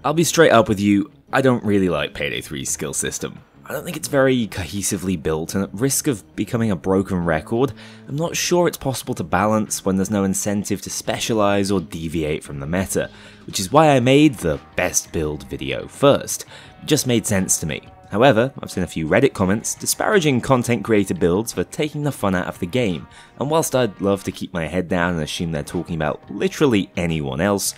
I'll be straight up with you, I don't really like Payday 3's skill system. I don't think it's very cohesively built, and at risk of becoming a broken record, I'm not sure it's possible to balance when there's no incentive to specialise or deviate from the meta, which is why I made the best build video first. It just made sense to me. However, I've seen a few Reddit comments disparaging content creator builds for taking the fun out of the game, and whilst I'd love to keep my head down and assume they're talking about literally anyone else,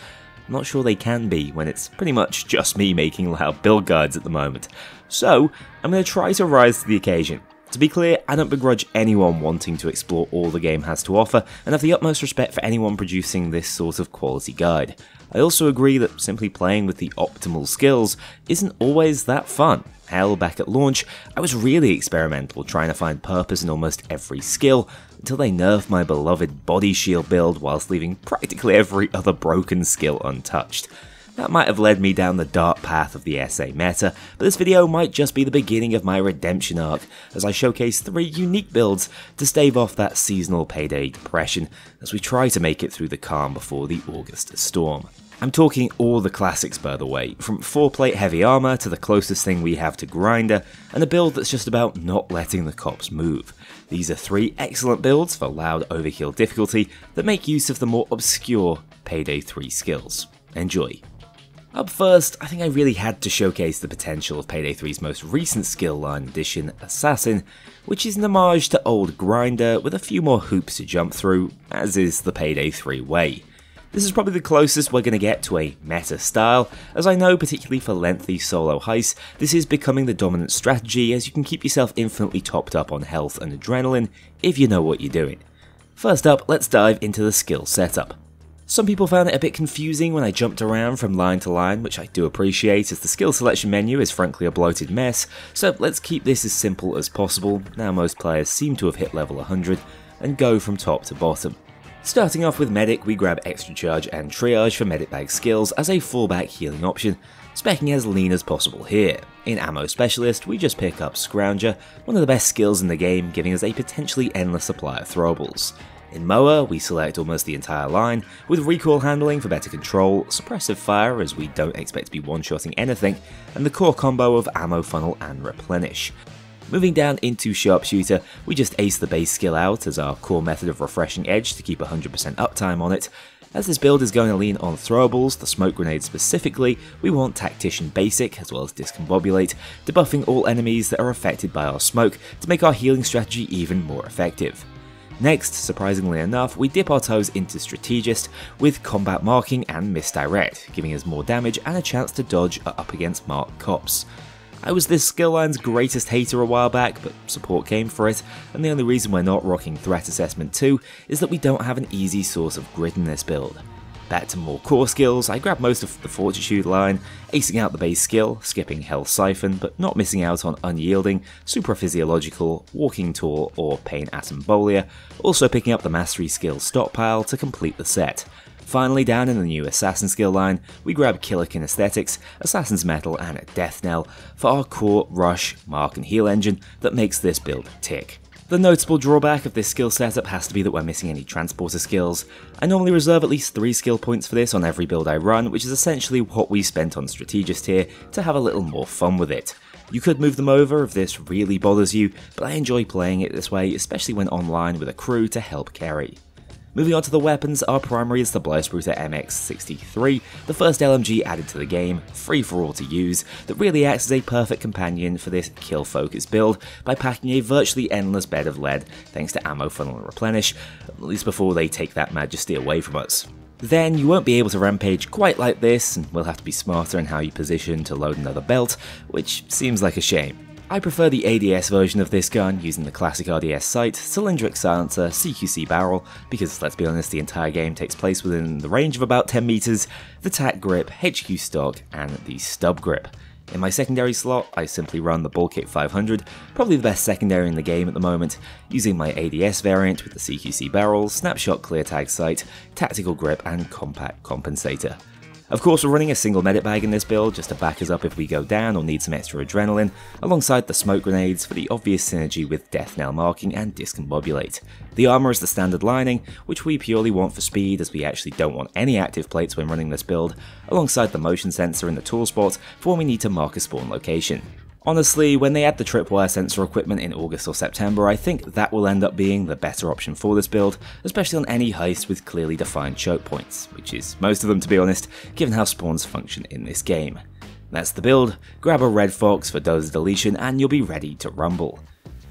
I'm not sure they can be when it's pretty much just me making loud build guides at the moment. So, I'm going to try to rise to the occasion. To be clear, I don't begrudge anyone wanting to explore all the game has to offer, and have the utmost respect for anyone producing this sort of quality guide. I also agree that simply playing with the optimal skills isn't always that fun. Hell, back at launch, I was really experimental trying to find purpose in almost every skill, until they nerfed my beloved body shield build whilst leaving practically every other broken skill untouched. That might have led me down the dark path of the SA meta, but this video might just be the beginning of my redemption arc, as I showcase 3 unique builds to stave off that seasonal Payday depression, as we try to make it through the calm before the August storm. I'm talking all the classics by the way, from 4-plate heavy armor to the closest thing we have to grinder, and a build that's just about not letting the cops move. These are 3 excellent builds for loud overkill difficulty that make use of the more obscure Payday 3 skills. Enjoy. Up first, I think I really had to showcase the potential of Payday 3's most recent skill line addition, Assassin, which is an homage to old Grinder with a few more hoops to jump through, as is the Payday 3 way. This is probably the closest we're going to get to a meta style, as I know particularly for lengthy solo heists, this is becoming the dominant strategy as you can keep yourself infinitely topped up on health and adrenaline if you know what you're doing. First up, let's dive into the skill setup. Some people found it a bit confusing when I jumped around from line to line, which I do appreciate as the skill selection menu is frankly a bloated mess, so let's keep this as simple as possible, now most players seem to have hit level 100, and go from top to bottom. Starting off with Medic, we grab Extra Charge and Triage for Medic Bag skills as a fallback healing option, speccing as lean as possible here. In Ammo Specialist, we just pick up Scrounger, one of the best skills in the game, giving us a potentially endless supply of throwables. In Mower, we select almost the entire line, with recoil handling for better control, suppressive fire as we don't expect to be one-shotting anything, and the core combo of Ammo Funnel and Replenish. Moving down into Sharpshooter, we just ace the base skill out as our core method of refreshing edge to keep 100% uptime on it. As this build is going to lean on throwables, the smoke grenade specifically, we want Tactician Basic as well as Discombobulate, debuffing all enemies that are affected by our smoke to make our healing strategy even more effective. Next, surprisingly enough, we dip our toes into Strategist with Combat Marking and Misdirect, giving us more damage and a chance to dodge up against marked cops. I was this skill line's greatest hater a while back, but support came for it, and the only reason we're not rocking Threat Assessment 2 is that we don't have an easy source of grit in this build. Back to more core skills, I grab most of the Fortitude line, acing out the base skill, skipping Health Siphon, but not missing out on Unyielding, Supraphysiological, Walking Tour, or Pain Atombolia, also picking up the Mastery skill Stockpile to complete the set. Finally, down in the new Assassin skill line, we grab Killer Kinesthetics, Assassin's Metal, and Death Knell for our core Rush, Mark, and Heal engine that makes this build tick. The notable drawback of this skill setup has to be that we're missing any transporter skills. I normally reserve at least 3 skill points for this on every build I run, which is essentially what we spent on Strategist here to have a little more fun with it. You could move them over if this really bothers you, but I enjoy playing it this way, especially when online with a crew to help carry. Moving on to the weapons, our primary is the Blyspruiter MX63, the first LMG added to the game, free for all to use, that really acts as a perfect companion for this kill-focused build by packing a virtually endless bed of lead thanks to Ammo Funnel and Replenish, at least before they take that majesty away from us. Then you won't be able to rampage quite like this, and we'll have to be smarter in how you position to load another belt, which seems like a shame. I prefer the ADS version of this gun, using the classic RDS sight, cylindric silencer, CQC barrel, because let's be honest, the entire game takes place within the range of about 10 meters, the TAC grip, HQ stock, and the stub grip. In my secondary slot, I simply run the Bullkick 500, probably the best secondary in the game at the moment, using my ADS variant with the CQC barrel, snapshot clear tag sight, tactical grip, and compact compensator. Of course, we're running a single medic bag in this build just to back us up if we go down or need some extra adrenaline, alongside the smoke grenades for the obvious synergy with death knell marking and discombobulate. The armor is the standard lining, which we purely want for speed as we actually don't want any active plates when running this build, alongside the motion sensor in the tool spot for when we need to mark a spawn location. Honestly, when they add the tripwire sensor equipment in August or September, I think that will end up being the better option for this build, especially on any heist with clearly defined choke points, which is most of them to be honest, given how spawns function in this game. That's the build, grab a red fox for dose deletion and you'll be ready to rumble.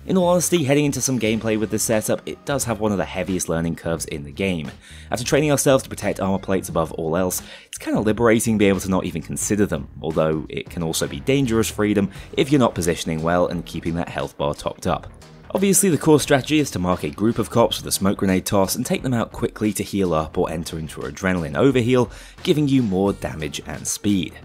In all honesty, heading into some gameplay with this setup, it does have one of the heaviest learning curves in the game. After training ourselves to protect armor plates above all else, it's kind of liberating being able to not even consider them, although it can also be dangerous freedom if you're not positioning well and keeping that health bar topped up. Obviously the core strategy is to mark a group of cops with a smoke grenade toss and take them out quickly to heal up or enter into adrenaline overheal, giving you more damage and speed.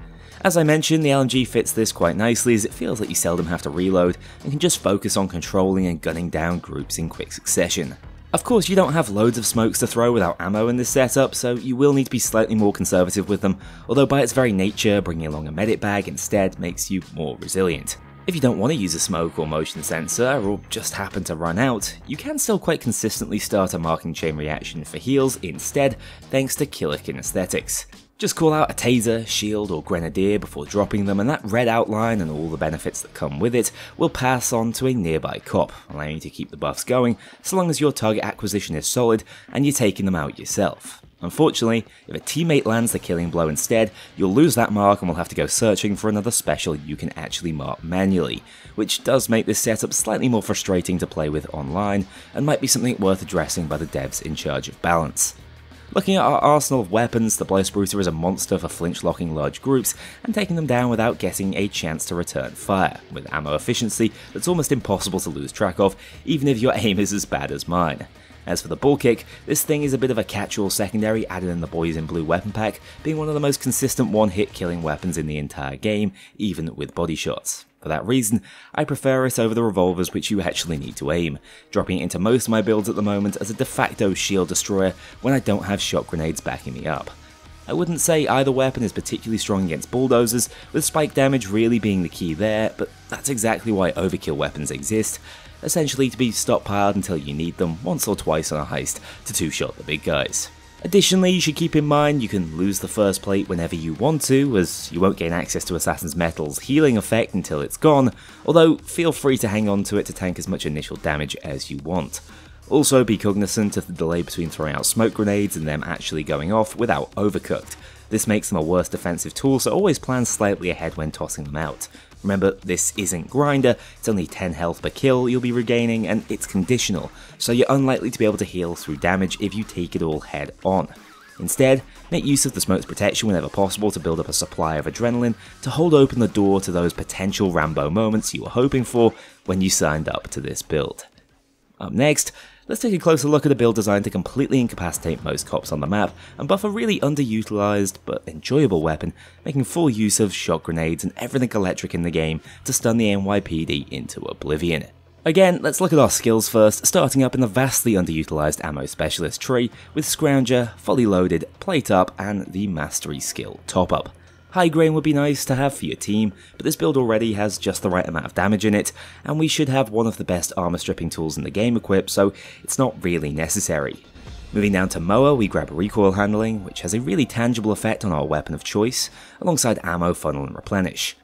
As I mentioned, the LMG fits this quite nicely as it feels like you seldom have to reload and can just focus on controlling and gunning down groups in quick succession. Of course, you don't have loads of smokes to throw without ammo in this setup, so you will need to be slightly more conservative with them, although by its very nature, bringing along a medic bag instead makes you more resilient. If you don't want to use a smoke or motion sensor, or just happen to run out, you can still quite consistently start a marking chain reaction for heals instead, thanks to killer kinesthetics. Just call out a taser, shield or grenadier before dropping them and that red outline and all the benefits that come with it will pass on to a nearby cop, allowing you to keep the buffs going so long as your target acquisition is solid and you're taking them out yourself. Unfortunately, if a teammate lands the killing blow instead, you'll lose that mark and will have to go searching for another special you can actually mark manually, which does make this setup slightly more frustrating to play with online and might be something worth addressing by the devs in charge of balance. Looking at our arsenal of weapons, the Blow Sprucer is a monster for flinch-locking large groups and taking them down without getting a chance to return fire, with ammo efficiency that's almost impossible to lose track of, even if your aim is as bad as mine. As for the bull kick, this thing is a bit of a catch-all secondary added in the Boys in Blue weapon pack, being one of the most consistent one-hit killing weapons in the entire game, even with body shots. For that reason, I prefer it over the revolvers which you actually need to aim, dropping it into most of my builds at the moment as a de facto shield destroyer when I don't have shot grenades backing me up. I wouldn't say either weapon is particularly strong against bulldozers, with spike damage really being the key there, but that's exactly why overkill weapons exist, essentially to be stockpiled until you need them once or twice on a heist to two-shot the big guys. Additionally, you should keep in mind you can lose the first plate whenever you want to, as you won't gain access to Assassin's Metal's healing effect until it's gone, although feel free to hang on to it to tank as much initial damage as you want. Also be cognizant of the delay between throwing out smoke grenades and them actually going off without overcooked. This makes them a worse defensive tool, so always plan slightly ahead when tossing them out. Remember, this isn't Grinder, it's only 10 health per kill you'll be regaining, and it's conditional, so you're unlikely to be able to heal through damage if you take it all head on. Instead, make use of the smoke's protection whenever possible to build up a supply of adrenaline to hold open the door to those potential Rambo moments you were hoping for when you signed up to this build. Up next, let's take a closer look at a build designed to completely incapacitate most cops on the map and buff a really underutilized but enjoyable weapon, making full use of shot grenades and everything electric in the game to stun the NYPD into oblivion. Again, let's look at our skills first, starting up in the vastly underutilized ammo specialist tree with Scrounger, fully loaded, plate up, and the mastery skill top up. High grain would be nice to have for your team, but this build already has just the right amount of damage in it, and we should have one of the best armor stripping tools in the game equipped, so it's not really necessary. Moving down to Moa, we grab recoil handling, which has a really tangible effect on our weapon of choice, alongside ammo, funnel, and replenish.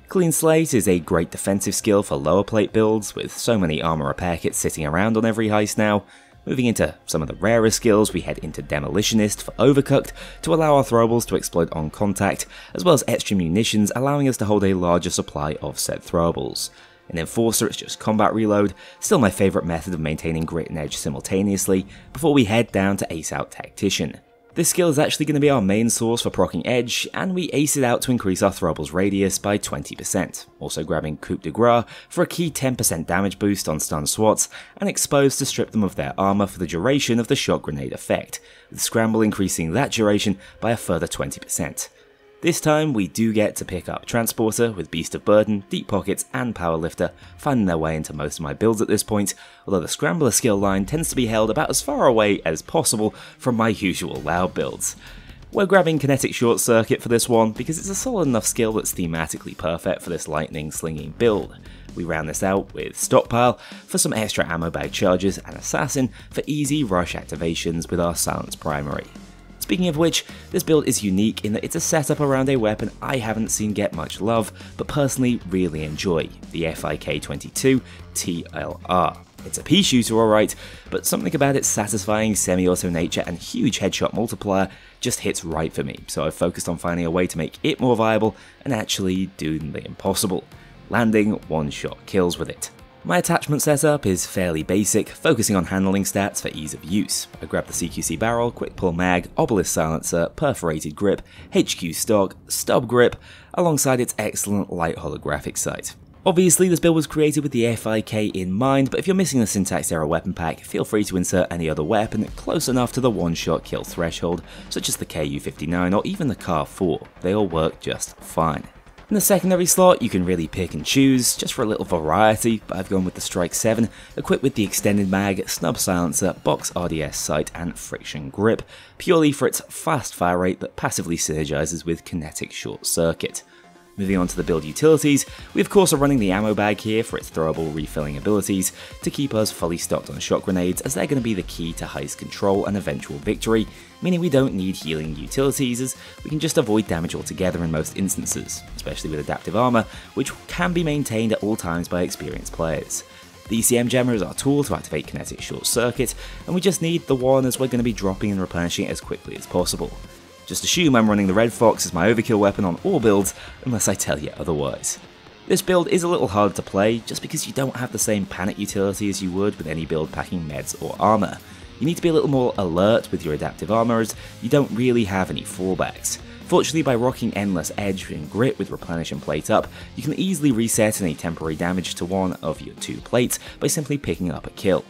Clean Slate is a great defensive skill for lower plate builds, with so many armor repair kits sitting around on every heist now. Moving into some of the rarer skills, we head into Demolitionist for Overcooked to allow our throwables to explode on contact, as well as extra munitions allowing us to hold a larger supply of said throwables. In Enforcer, it's just combat reload, still my favourite method of maintaining grit and edge simultaneously, before we head down to Ace Out Tactician. This skill is actually going to be our main source for proccing edge, and we ace it out to increase our throwables radius by 20%, also grabbing Coup de Grace for a key 10% damage boost on stun swats, and Exposed to strip them of their armor for the duration of the shot grenade effect, with Scramble increasing that duration by a further 20%. This time we do get to pick up Transporter with Beast of Burden, Deep Pockets and Powerlifter finding their way into most of my builds at this point, although the Scrambler skill line tends to be held about as far away as possible from my usual loud builds. We're grabbing Kinetic Short Circuit for this one because it's a solid enough skill that's thematically perfect for this lightning slinging build. We round this out with Stockpile for some extra ammo bag charges and Assassin for easy rush activations with our Silence Primary. Speaking of which, this build is unique in that it's a setup around a weapon I haven't seen get much love, but personally really enjoy, the Fik-22 TLR. It's a pea shooter alright, but something about its satisfying semi-auto nature and huge headshot multiplier just hits right for me, so I've focused on finding a way to make it more viable and actually do the impossible, landing one-shot kills with it. My attachment setup is fairly basic, focusing on handling stats for ease of use. I grabbed the CQC barrel, quick pull mag, obelisk silencer, perforated grip, HQ stock, stub grip, alongside its excellent light holographic sight. Obviously this build was created with the Fik in mind, but if you're missing the syntax error weapon pack, feel free to insert any other weapon close enough to the one-shot kill threshold, such as the Ku-59 or even the Kar-4, they all work just fine. In the secondary slot, you can really pick and choose, just for a little variety, but I've gone with the Strike 7, equipped with the extended mag, snub silencer, box RDS sight and friction grip, purely for its fast fire rate that passively synergizes with Kinetic Short Circuit. Moving on to the build utilities, we of course are running the ammo bag here for its throwable refilling abilities to keep us fully stocked on shot grenades, as they're going to be the key to heist control and eventual victory, meaning we don't need healing utilities as we can just avoid damage altogether in most instances, especially with adaptive armor, which can be maintained at all times by experienced players. The ECM Gemmer is our tool to activate Kinetic Short Circuit, and we just need the one as we're going to be dropping and replenishing it as quickly as possible. Just assume I'm running the Red Fox as my overkill weapon on all builds, unless I tell you otherwise. This build is a little hard to play, just because you don't have the same panic utility as you would with any build packing meds or armor. You need to be a little more alert with your adaptive armor as you don't really have any fallbacks. Fortunately, by rocking Endless Edge and Grit with Replenish and Plate Up, you can easily reset any temporary damage to one of your two plates by simply picking up a kill.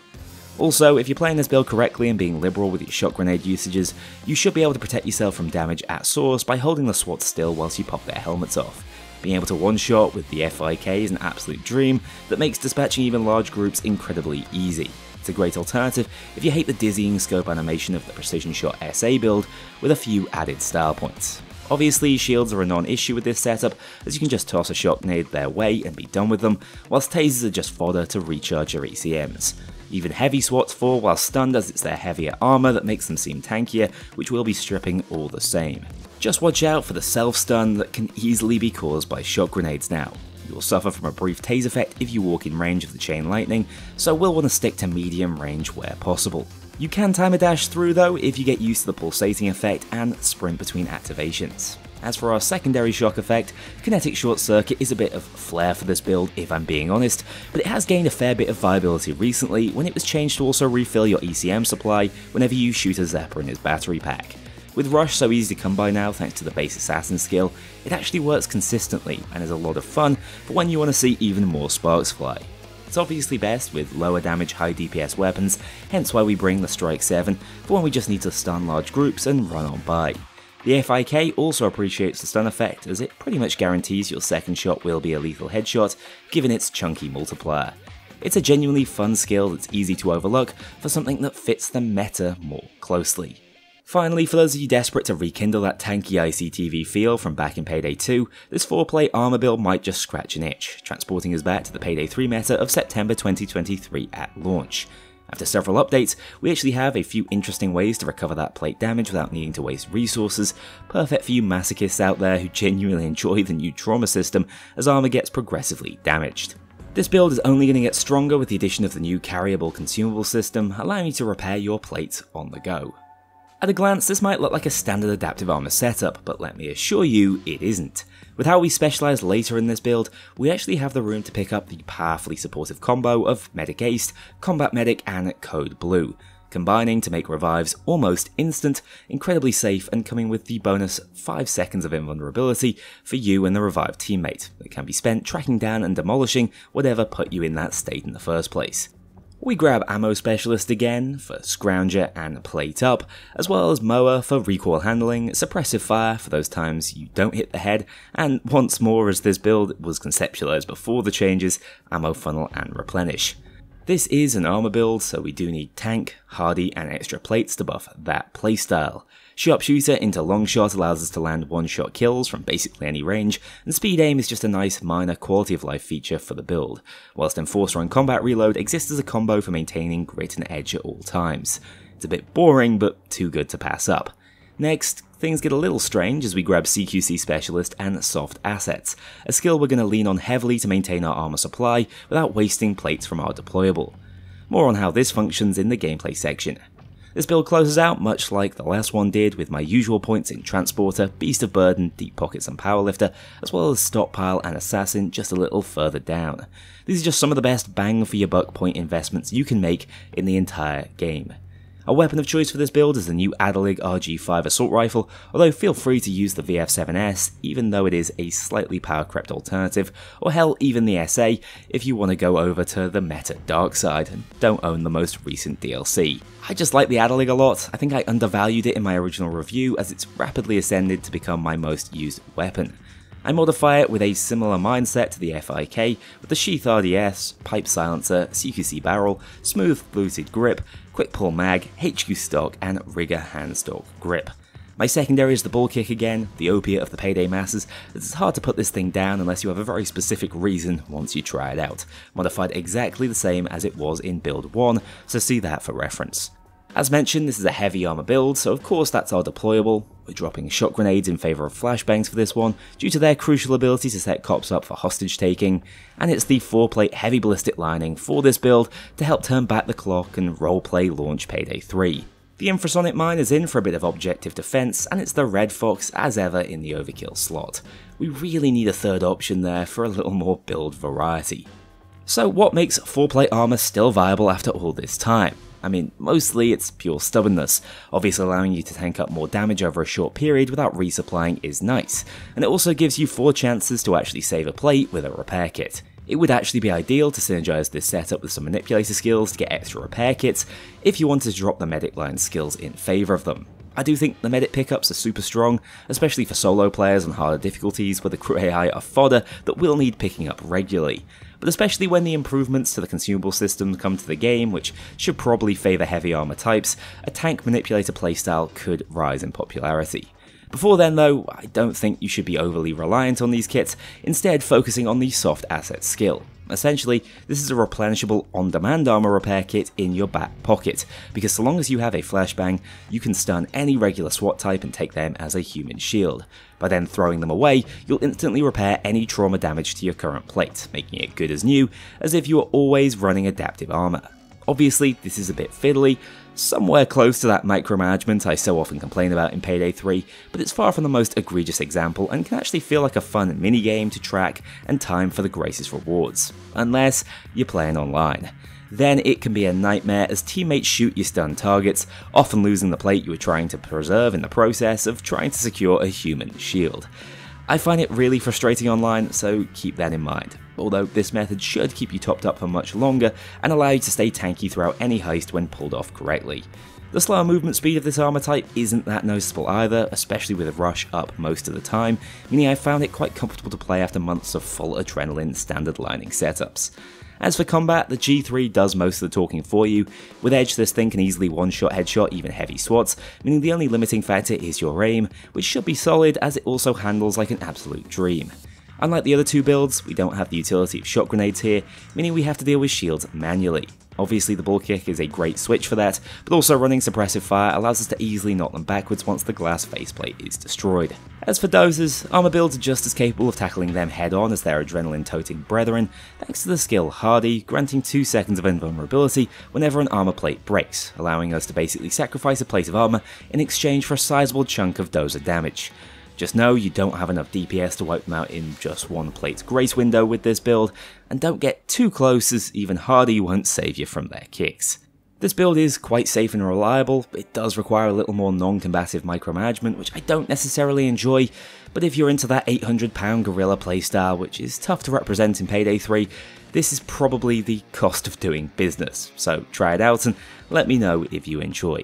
Also, if you're playing this build correctly and being liberal with your shot grenade usages, you should be able to protect yourself from damage at source by holding the SWAT still whilst you pop their helmets off. Being able to one-shot with the Fik is an absolute dream that makes dispatching even large groups incredibly easy. It's a great alternative if you hate the dizzying scope animation of the Precision Shot SA build with a few added style points. Obviously, shields are a non-issue with this setup, as you can just toss a shot grenade their way and be done with them, whilst tasers are just fodder to recharge your ECMs. Even heavy SWATs fall while stunned, as it's their heavier armor that makes them seem tankier, which we'll be stripping all the same. Just watch out for the self-stun that can easily be caused by shot grenades now. You will suffer from a brief tase effect if you walk in range of the chain lightning, so we'll want to stick to medium range where possible. You can time a dash through though if you get used to the pulsating effect and sprint between activations. As for our secondary shock effect, Kinetic Short Circuit is a bit of flair for this build if I'm being honest, but it has gained a fair bit of viability recently when it was changed to also refill your ECM supply whenever you shoot a Zapper in his battery pack. With Rush so easy to come by now thanks to the base assassin skill, it actually works consistently and is a lot of fun for when you want to see even more sparks fly. It's obviously best with lower damage high DPS weapons, hence why we bring the Strike 7 for when we just need to stun large groups and run on by. The Fik also appreciates the stun effect, as it pretty much guarantees your second shot will be a lethal headshot, given its chunky multiplier. It's a genuinely fun skill that's easy to overlook for something that fits the meta more closely. Finally, for those of you desperate to rekindle that tanky ICTV feel from back in Payday 2, this 4-play armor build might just scratch an itch, transporting us back to the Payday 3 meta of September 2023 at launch. After several updates, we actually have a few interesting ways to recover that plate damage without needing to waste resources, perfect for you masochists out there who genuinely enjoy the new trauma system as armor gets progressively damaged. This build is only going to get stronger with the addition of the new carryable consumable system, allowing you to repair your plates on the go. At a glance, this might look like a standard adaptive armor setup, but let me assure you, it isn't. With how we specialise later in this build, we actually have the room to pick up the powerfully supportive combo of Medic Ace, Combat Medic and Code Blue, combining to make revives almost instant, incredibly safe, and coming with the bonus 5 seconds of invulnerability for you and the revived teammate that can be spent tracking down and demolishing whatever put you in that state in the first place. We grab Ammo Specialist again for Scrounger and Plate Up, as well as Mower for recoil handling, Suppressive Fire for those times you don't hit the head, and once more as this build was conceptualized before the changes, Ammo Funnel and Replenish. This is an armor build, so we do need tank, hardy, and extra plates to buff that playstyle. Sharpshooter into long shot allows us to land one-shot kills from basically any range, and speed aim is just a nice minor quality of life feature for the build, whilst Enforcer and Combat Reload exists as a combo for maintaining grit and edge at all times. It's a bit boring, but too good to pass up. Next, things get a little strange as we grab CQC Specialist and Soft Assets, a skill we're going to lean on heavily to maintain our armor supply without wasting plates from our deployable. More on how this functions in the gameplay section. This build closes out much like the last one did, with my usual points in Transporter, Beast of Burden, Deep Pockets and Powerlifter, as well as Stockpile and Assassin just a little further down. These are just some of the best bang for your buck point investments you can make in the entire game. Our weapon of choice for this build is the new Adalig RG5 Assault Rifle, although feel free to use the VF7S even though it is a slightly power crept alternative, or hell even the SA if you want to go over to the meta dark side and don't own the most recent DLC. I just like the Adalig a lot. I think I undervalued it in my original review as it's rapidly ascended to become my most used weapon. I modify it with a similar mindset to the FIK, with the Sheath RDS, Pipe Silencer, CQC Barrel, Smooth Fluted Grip, Quick Pull Mag, HQ Stock, and Rigger Handstock Grip. My secondary is the Ball Kick again, the opiate of the Payday masses, as it's hard to put this thing down unless you have a very specific reason once you try it out. Modified exactly the same as it was in Build 1, so see that for reference. As mentioned, this is a heavy armor build, so of course that's our deployable. We're dropping shot grenades in favour of flashbangs for this one, due to their crucial ability to set cops up for hostage taking, and it's the 4-plate heavy ballistic lining for this build to help turn back the clock and roleplay launch Payday 3. The infrasonic mine is in for a bit of objective defense, and it's the Red Fox as ever in the overkill slot. We really need a third option there for a little more build variety. So what makes 4-plate armor still viable after all this time? I mean, mostly it's pure stubbornness. Obviously allowing you to tank up more damage over a short period without resupplying is nice, and it also gives you 4 chances to actually save a plate with a repair kit. It would actually be ideal to synergize this setup with some manipulator skills to get extra repair kits if you wanted to drop the medic line skills in favour of them. I do think the medic pickups are super strong, especially for solo players on harder difficulties where the crew AI are fodder that will need picking up regularly, but especially when the improvements to the consumable system come to the game, which should probably favour heavy armour types, a tank manipulator playstyle could rise in popularity. Before then though, I don't think you should be overly reliant on these kits, instead focusing on the soft asset skill. Essentially, this is a replenishable on-demand armor repair kit in your back pocket, because so long as you have a flashbang, you can stun any regular SWAT type and take them as a human shield. By then throwing them away, you'll instantly repair any trauma damage to your current plate, making it good as new, as if you were always running adaptive armor. Obviously, this is a bit fiddly, somewhere close to that micromanagement I so often complain about in Payday 3, but it's far from the most egregious example and can actually feel like a fun minigame to track and time for the greatest rewards, unless you're playing online. Then it can be a nightmare as teammates shoot your stunned targets, often losing the plate you were trying to preserve in the process of trying to secure a human shield. I find it really frustrating online, so keep that in mind, although this method should keep you topped up for much longer and allow you to stay tanky throughout any heist when pulled off correctly. The slower movement speed of this armor type isn't that noticeable either, especially with a rush up most of the time, meaning I found it quite comfortable to play after months of full adrenaline standard lining setups. As for combat, the G3 does most of the talking for you. With Edge, this thing can easily one-shot headshot even heavy SWATs, meaning the only limiting factor is your aim, which should be solid as it also handles like an absolute dream. Unlike the other two builds, we don't have the utility of shot grenades here, meaning we have to deal with shields manually. Obviously the ball kick is a great switch for that, but also running suppressive fire allows us to easily knock them backwards once the glass faceplate is destroyed. As for dozers, armor builds are just as capable of tackling them head on as their adrenaline-toting brethren, thanks to the skill Hardy, granting 2 seconds of invulnerability whenever an armor plate breaks, allowing us to basically sacrifice a plate of armor in exchange for a sizable chunk of dozer damage. Just know you don't have enough DPS to wipe them out in just one plate's grace window with this build, and don't get too close as even Hardy won't save you from their kicks. This build is quite safe and reliable, but it does require a little more non-combative micromanagement, which I don't necessarily enjoy, but if you're into that 800-pound gorilla playstyle, which is tough to represent in Payday 3, this is probably the cost of doing business, so try it out and let me know if you enjoy.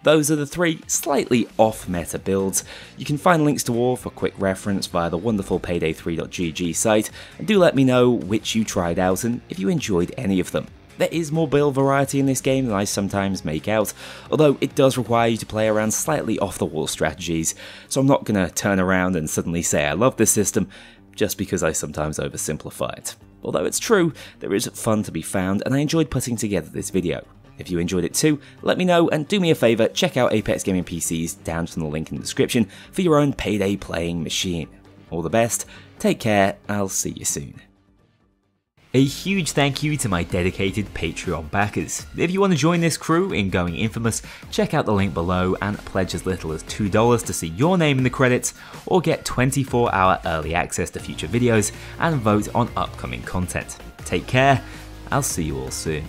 Those are the 3 slightly off-meta builds. You can find links to all for quick reference via the wonderful payday3.gg site, and do let me know which you tried out and if you enjoyed any of them. There is more build variety in this game than I sometimes make out, although it does require you to play around slightly off-the-wall strategies, so I'm not going to turn around and suddenly say I love this system just because I sometimes oversimplify it. Although it's true, there is fun to be found, and I enjoyed putting together this video. If you enjoyed it too, let me know, and do me a favour, check out Apex Gaming PCs down from the link in the description for your own Payday playing machine. All the best, take care, I'll see you soon. A huge thank you to my dedicated Patreon backers. If you want to join this crew in going infamous, check out the link below and pledge as little as $2 to see your name in the credits, or get 24-hour early access to future videos and vote on upcoming content. Take care, I'll see you all soon.